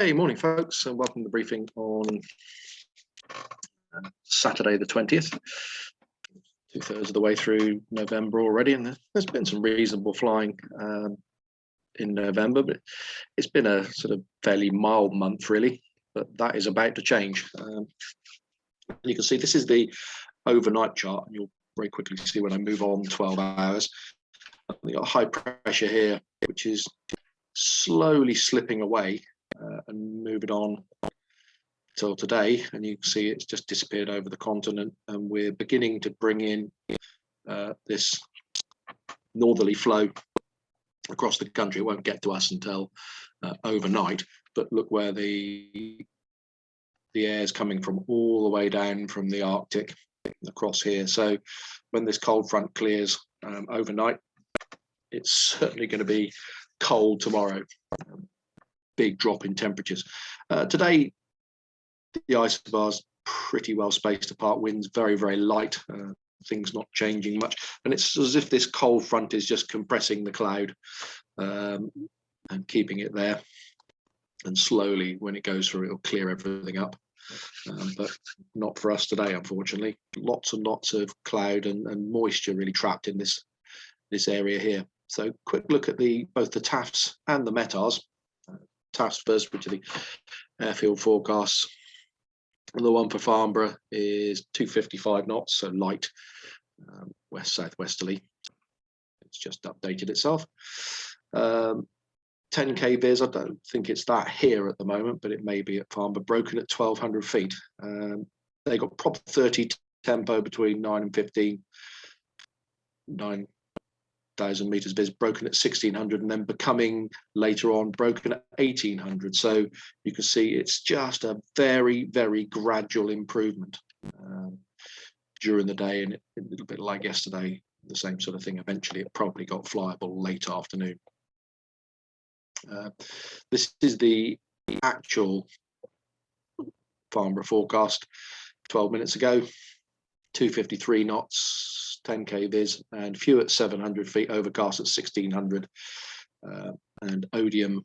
Hey, morning folks, and welcome to the briefing on Saturday the 20th. 2/3 of the way through November already, and there's been some reasonable flying in November, but it's been a sort of fairly mild month really, but that is about to change. You can see this is the overnight chart, and you'll very quickly see when I move on 12 hours. We've got high pressure here, which is slowly slipping away and moving on till today, and you can see it's just disappeared over the continent, and we're beginning to bring in this northerly flow across the country. It won't get to us until overnight, but look where the air is coming from, all the way down from the Arctic across here. So when this cold front clears overnight, it's certainly going to be cold tomorrow. Big drop in temperatures. Today, the isobars pretty well spaced apart, winds very, very light, things not changing much. And it's as if this cold front is just compressing the cloud and keeping it there. And slowly, when it goes through, it'll clear everything up. But not for us today, unfortunately. Lots and lots of cloud and moisture really trapped in this area here. So quick look at both the TAFs and the METARs. TAFs first, which are the Airfield Forecasts. And the one for Farnborough is 255 knots, so light, west-southwesterly. It's just updated itself. 10k viz, I don't think it's that here at the moment, but it may be at Farnborough, broken at 1200 feet. They got proper 30 tempo between 9 and 15, 9,000 meters viz, broken at 1600, and then becoming later on broken at 1800. So you can see it's just a very, very gradual improvement during the day, and a little bit like yesterday, the same sort of thing. Eventually it probably got flyable late afternoon. This is the actual Farnborough forecast 12 minutes ago. 253 knots, 10k viz, and few at 700 feet, overcast at 1600. And Odium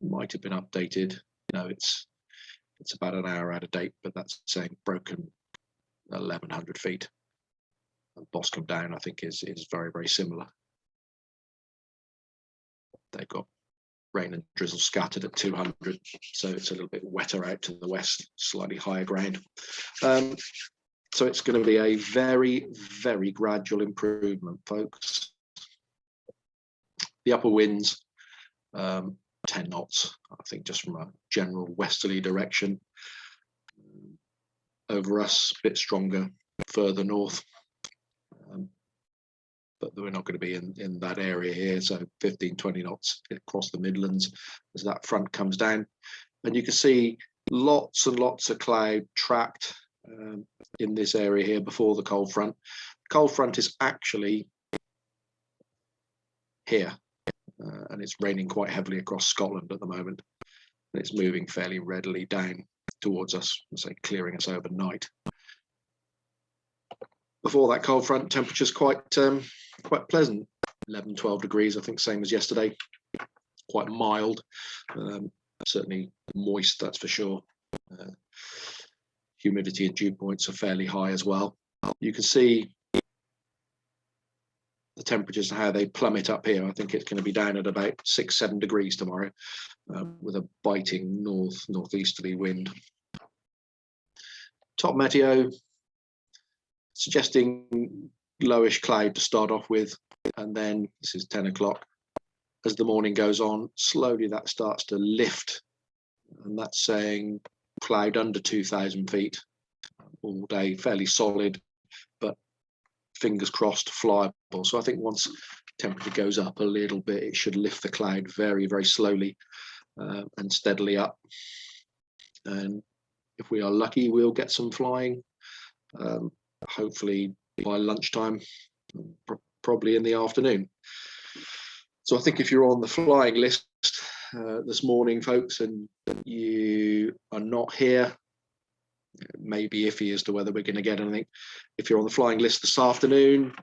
might have been updated. No, it's about an hour out of date, but that's saying broken 1100 feet. And Boscombe down, I think, is very, very similar. They've got rain and drizzle scattered at 200, so it's a little bit wetter out to the west, slightly higher ground. So it's going to be a very, very gradual improvement, folks. The upper winds, 10 knots, I think, just from a general westerly direction. Over us, a bit stronger further north. But we're not going to be in that area here, so 15, 20 knots across the Midlands as that front comes down. And you can see lots and lots of cloud trapped in this area here before the cold front. Cold front is actually here, and it's raining quite heavily across Scotland at the moment. And it's moving fairly readily down towards us, say clearing us overnight. Before that cold front, temperature's quite pleasant, 11, 12 degrees, I think, same as yesterday. Quite mild, certainly moist, that's for sure. Humidity and dew points are fairly high as well. You can see the temperatures and how they plummet up here. I think it's going to be down at about 6, 7 degrees tomorrow, with a biting northeasterly wind. Top meteo suggesting lowish cloud to start off with, and then this is 10 o'clock. As the morning goes on, slowly that starts to lift, and that's saying cloud under 2,000 feet all day, fairly solid, but fingers crossed flyable. So I think once temperature goes up a little bit, it should lift the cloud very, very slowly and steadily up. And if we are lucky, we'll get some flying, hopefully by lunchtime, probably in the afternoon. So I think if you're on the flying list this morning, folks, and you are not here, it may be iffy as to whether we're going to get anything. If you're on the flying list this afternoon,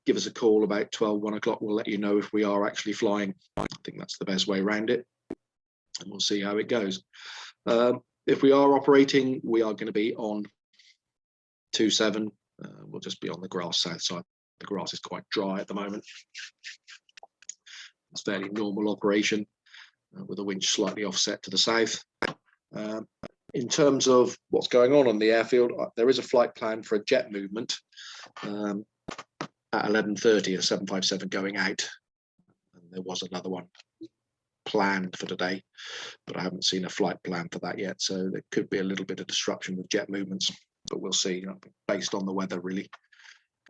give us a call about 12, 1 o'clock. We'll let you know if we are actually flying. I think that's the best way around it. and we'll see how it goes. If we are operating, we are going to be on 2.7. We'll just be on the grass south side. The grass is quite dry at the moment. It's fairly normal operation with a winch slightly offset to the south. In terms of what's going on the airfield, there is a flight plan for a jet movement at 11:30, a 757 going out. And there was another one planned for today, but I haven't seen a flight plan for that yet. So there could be a little bit of disruption with jet movements, but we'll see, based on the weather really.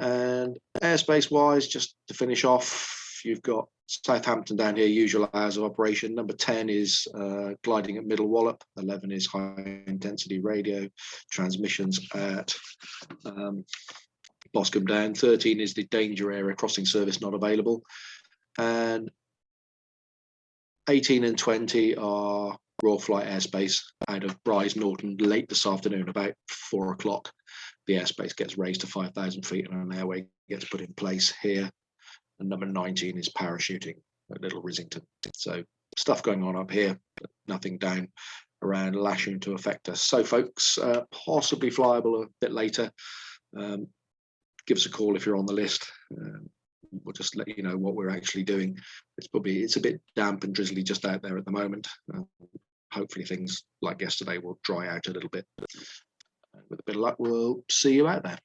And airspace wise, just to finish off, you've got Southampton down here, usual hours of operation. Number 10 is gliding at Middle Wallop. 11 is high intensity radio transmissions at Boscombe Down. 13 is the danger area crossing service not available. And 18 and 20 are Royal Flight airspace out of Bryce Norton late this afternoon, about 4 o'clock. The airspace gets raised to 5,000 feet and an airway gets put in place here. And number 19 is parachuting at Little Rissington. So stuff going on up here, but nothing down around Lasham to affect us. So folks, possibly flyable a bit later. Give us a call if you're on the list. We'll just let you know what we're actually doing. It's a bit damp and drizzly just out there at the moment. Hopefully things like yesterday will dry out a little bit. With a bit of luck, we'll see you out there.